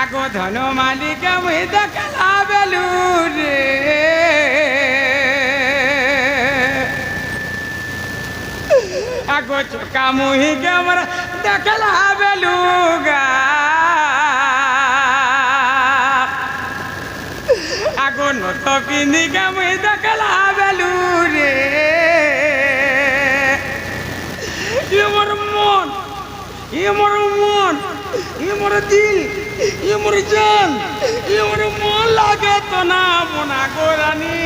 আগো ধন মালিক মুই দেখলা বেলু রে আগো চোকা মুহি কেমর দেখলা বেলু গা আগো নত পিন্ধি কে মুই দেখলা বেলু রে মোর মন মোর মন মোর দিল মোর জান মোর মন লাগে তো না মনা গোরানি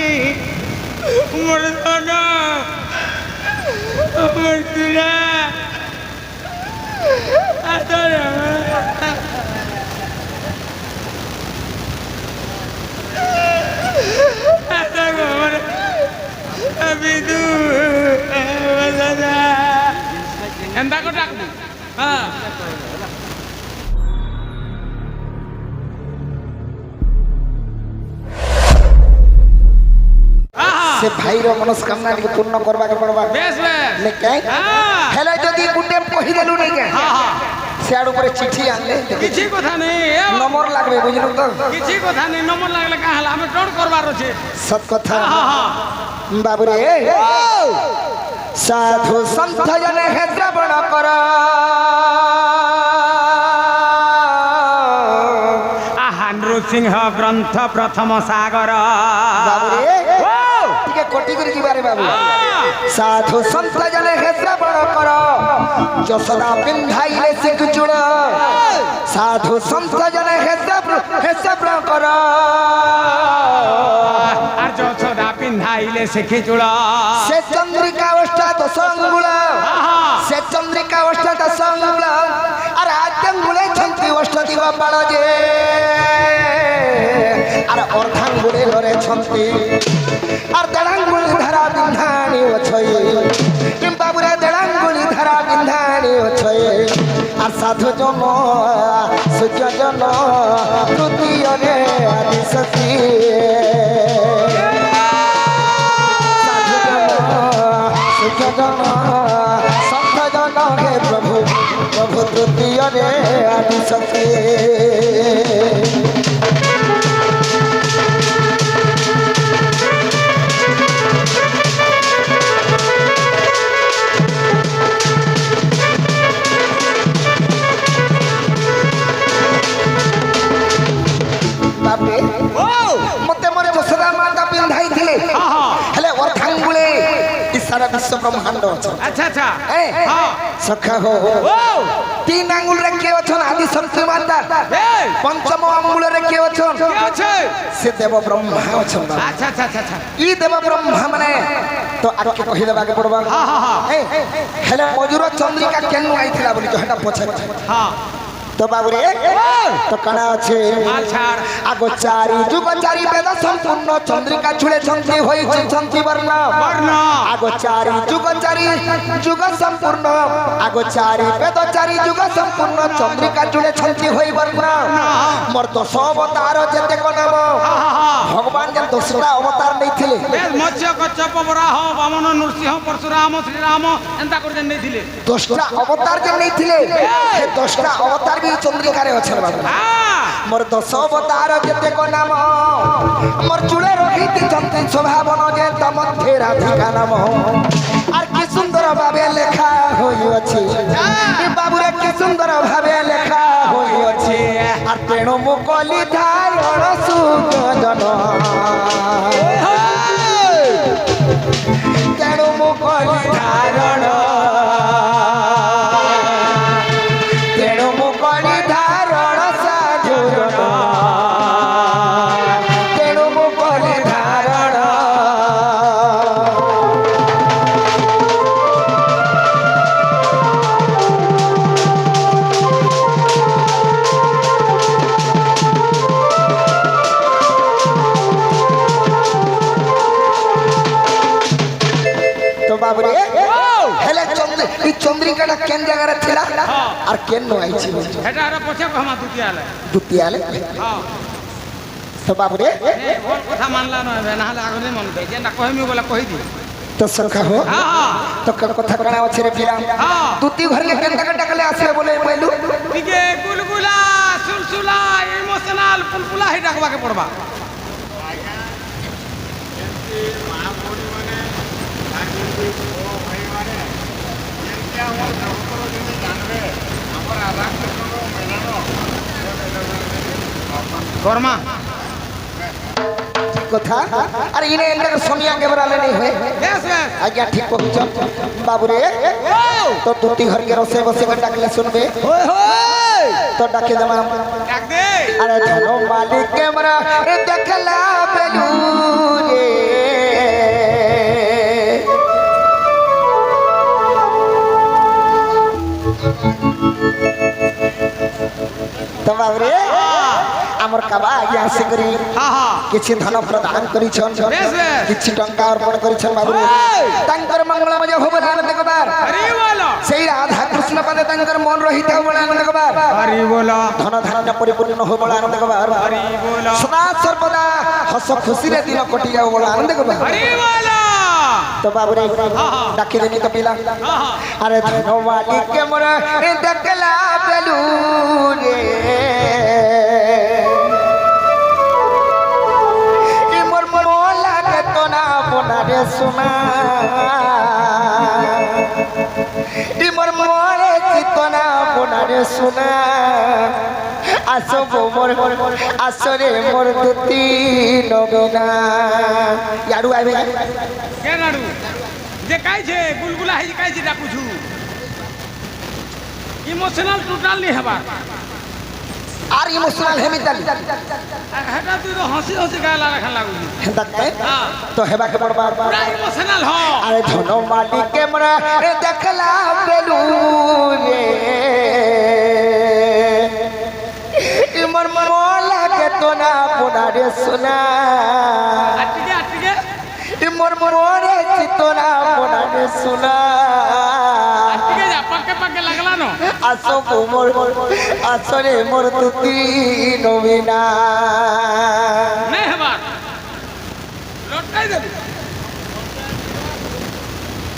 মোর সোনা মোর তুলা আদর আদর মোর বিদু দাদা এন্দা কো ডাকবি হ্যাঁ से भाई रो मनोस्कामना के पूर्ण करबा के पड़बा बेस बेस ने के हेलो जदी गुडे कहि देलु नै के हां हां सियाड़ ऊपर चिट्ठी आनले किछि कथा नै नंबर लागबे बुझलु तो किछि कथा नै नंबर लागले का हला हम टोड करबार छै सत कथा हां हां बाबू रे साधु संत जन हे श्रवण कर सिंह ग्रंथ प्रथम सागर बाबू रे टिके कोटी करी की बारे बाबू साधु संत जन हे श्रवण कर जसदा पिंधाइले सिख चूड़ साधु संत जन हे श्रवण कर আর যশোদা পিন্ধাইলে শিখি চূড় से चंद्रिका अष्टादश अंगुल से चंद्रिका अष्टादश अंगुल अरे आद्यंगुले छंती अष्टति बाळ जे अरे अर्धांगुले लरे छंती और दडांगुल धरा बिंधाणी ओछय किम बाबुरे दडांगुल धरा बिंधाणी ओछय और साधु जन सूर्य जन तृतीय रे आदि सती संत जन हे प्रभु प्रभु तृतीय रे आदि सती बापे मते मोरे जसदा माता पिंधाई थिले हेले अर्धांगुले सारा विश्व ब्रह्मांड अच्छा अच्छा हां सखा हो तीन आंगुल रे के अछन आदि शक्ति माता पंचम आंगुल रे के अछन से देव ब्रह्मा अछन अच्छा अच्छा अच्छा ई देव ब्रह्मा माने तो आके कहि देबा के पड़बा हां हां हेले मजूर चंद्रिका केनु आइथिला बोली तो हेटा पछे हां तो बाबू रे तो कणा छे आगो चारि जुग चारि वेद संपूर्ण चंद्रिका छुळे छंती होई छंती वर्ण आगो चारि जुग संपूर्ण आगो चारि वेद चारि जुग संपूर्ण चंद्रिका छुळे छंती होई वर्ण मोर तो सब अवतार जेते कोनाम भगवान जे दोसरा अवतार नै थिले मत्स्य कच्छप वराह वामन नरसिंह परशुराम श्रीराम एंता कर जे नै थिले दोसरा अवतार जे नै थिले हे दोसरा अवतार चंद्रिका रे अछन बाबू मोर 10 अवतार जेते को नाम मोर चूड़े रहिति चंदन स्वभावन जे तमध्ये राधिका नाम आर की सुंदर भाबे लेखा होई अछि ए बाबू रे की सुंदर भाबे लेखा होई अछि आर तेणु मुकली धारण सुख जन तेणु मुकली धारण चंद्रिका केन जगह रे थिला और केन नो आई छी हेटा रे पछे कहमा दुतियाले हां तो बाबू रे बोल कथा मानला न नाले आगले मन दे जेना कहमी बोला कहि दी तो सखा हो तो कथा कणा अछि रे पिला दुती घर के केन जगह टकले आसे बोले पहिलु तिगे गुलगुला सुलसुला ହିଁ ଡାକବାକେ ପଡ଼ବା କର୍ମା কথা আর ইনে এন্ডার সোনিয়া কেবরালে নেই হয়ে বেশ বেশ আজ্ঞা ঠিক কইছ বাবুরে তো দুটি ঘর কে রসে বসে করে ডাকলে শুনবে होय होय তো ডাকে দেবা ডাক দে আরে ধনো মালিক ক্যামেরা দেখলা বেলু রে তো বাবুরে আমার কাবা আজ্ঞা আসে করি হ্যাঁ হ্যাঁ কিছু ধন প্রদান করিছন বেশ বেশ কিছু টঙ্কা অর্পণ করিছন বাবুরে তাঙ্কর মঙ্গলময় হোব ধান দেখবার হরি বল সেই রাধা কৃষ্ণ পাদে তাঙ্কর মন রহিত বলে আনন্দ দেখবার হরি বল ধন ধান্য পরিপূর্ণ হোব বলে আনন্দ দেখবার হরি বল সদা সর্বদা হস খুশিরে দিন কটি যাও বলে আনন্দ দেখবার হরি বল তো বাবুরে ডাকি দেনি তো পিলা আরে ধন মালিক কে মোরা দেখলা বেলু রে রে সোনা ডিমর মরে চিতনা বোনারে সোনা আসো মোর আসরে মোর দুতি নবীনা ইয়াড়ু আইবে কে নাড়ু যে কাইছে বুলবুলা হে কাইছে ডাকুছু ইমোশনাল টোটাল নি হেবা আর ইমোশনাল হেমিতালি হেটা তুই তো হসি হসি গালা রাখা লাগুছি হেন্দা কাই তো হেবা কে পড়বা পুরা ইমোশনাল হ আরে ধন মালিক কে মোরা দেখলা বেলু রে ইমর মোলা কে তোনা পোনারে সোনা আটিকে ইমর মোরে চিতনা পোনারে সোনা আটিকে যা পাকে পাকে লাগলা ন আসো মোর আসরে মোর তুতি নবীনা নে হেবা লটকাই দে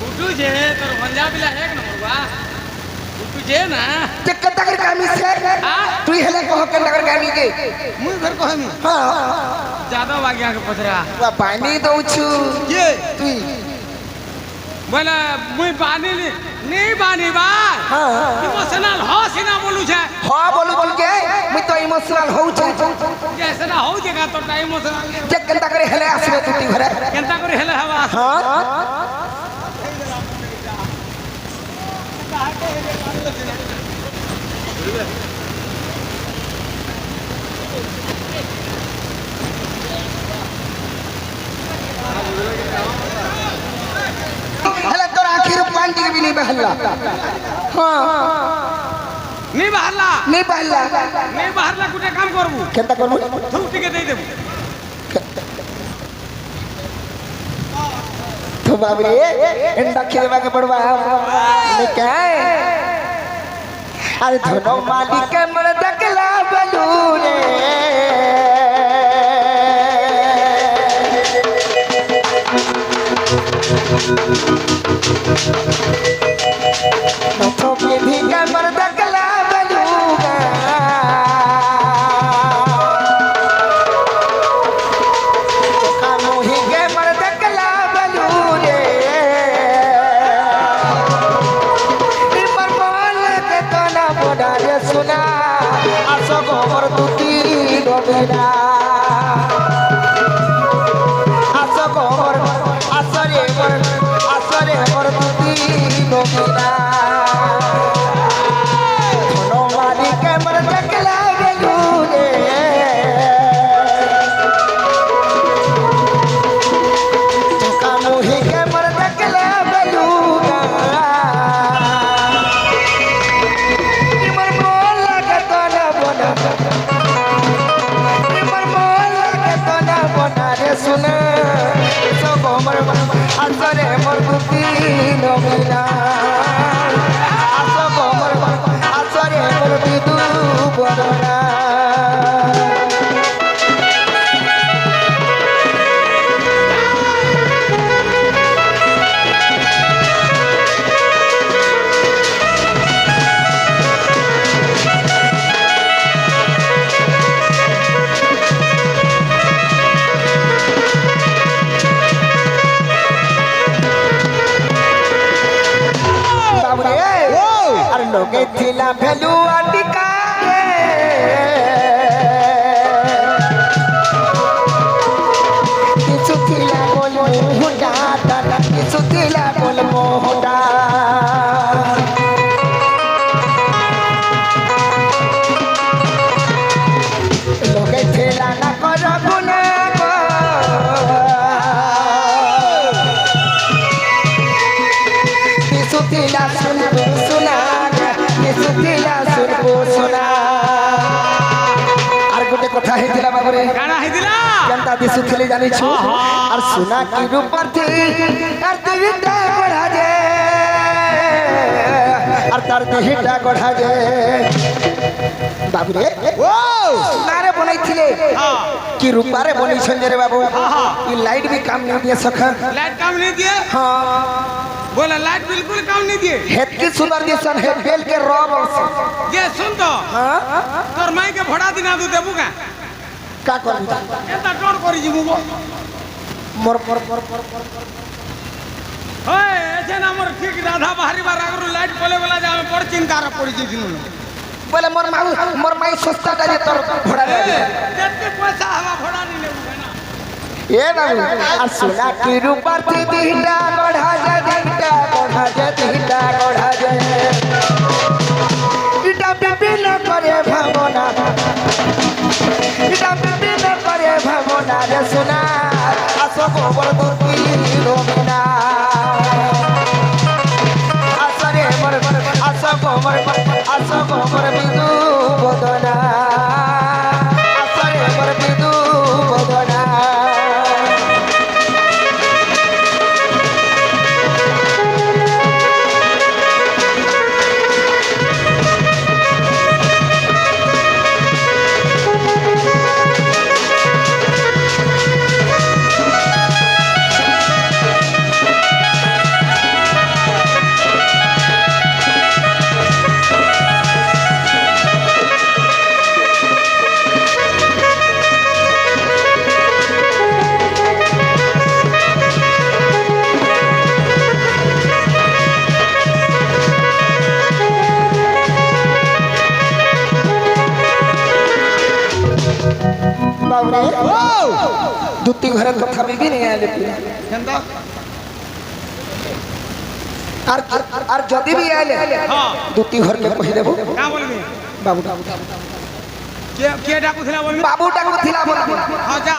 উঠু যে তোর পাঞ্জাবিলা এক নম্বর বা উঠু যে না তে কতা कर कामी से তুই হেলে কহ কেন कर कामी के মুই ফের কহমি हां যাদব বাগিয়া के পছরা পানি দউছু ये তুই बोला मुई बानी नहीं बानी बा हां इमोशनल हो सिना बोलू छे हां बोलू बोल के मुई तो इमोशनल होउ छै जैसे ना हो जगह तो टाइम इमोशनल जे केनता करे हेले आसबे तुती घरे केनता करे हेले हवा हां हेले तोर आखिर पांडी भी नहीं बहला हां नहीं बाहरला नहीं बहला नहीं बाहरला कुटे काम करबू केनता करबू थू टिके दे देबू तो बाबरे एंडा खेलवा के पड़वा ने काय अरे धनो मालिक के मन देखला बलू रे तो विधि के मन देखला बलू कानूही के मन देखला बलू रे इमर मोल के तना बोडा रे सुना आसो गोबर दुती डोबेना आसो गोबर आसरे मोर दुती डोबेना धनो मारी के मन देखला बलू रे कानूही के मन देखला बलू इमर मोल के तना बोडा इमर ভেলু আটিকা কিছু ଥିଲା বল মোহটা দাদা কিছু ଥିଲା বল মোহটা লোকে ଥିଲା না কর গুনা কিছু ଥିଲା শুনবো শোনা কিছু ଥିଲା শুনবো শোনা আর গোটে কথা হয়েছিল বাবুরে কানা হইদিলা কেনতা দিশুଥିଲି জানিছু আর সোনা কি রূপর থি আর দেহিটা গড়া যে আর তার দেহিটা গড়া যে বাবুরে ও সোনারে বনাইছিলে কি রূপারে বনাইছন রে বাবু এই লাইট भी काम नहीं दिए सखा लाइट काम नहीं दिए हां बोला लाइट बिल्कुल काम नहीं दिए हेतकी सुंदर दिसन है बेल के रॉब ये सुन तो हां तोर माई के भड़ा दिना दू देबू का करबी एता टोर करी जिमु मोर मोर मोर मोर ओए एजे ना मोर ठीक राधा बाहरी बार अगर लाइट बोले वाला जा हम बड़ चिंता रे पड़ी जिनु बोले मोर माई सस्ता का जे तोर भड़ा दे जत्ते पैसा हवा भड़ा नहीं लेबू ना ए बाबू आ सोना की रूपर थी दिहटा गढ़ा जे दिहटा गढ़ा जे इटा बिबी न करे भावना इटा बिबी न करे भावना रे सोना आसो गोबर दुती रोमिना आसरे मोर आसो गोबर बिदु बदना आसरे मोर बिदु बदना बाबरे दुती घरे कथा भी नहीं आले केनता और जदी भी आले हां दुती घर के कहि देबो का बोलबी बाबू के डाकू थिला बोलबी बाबू डाकू थिला बोलबी हां जा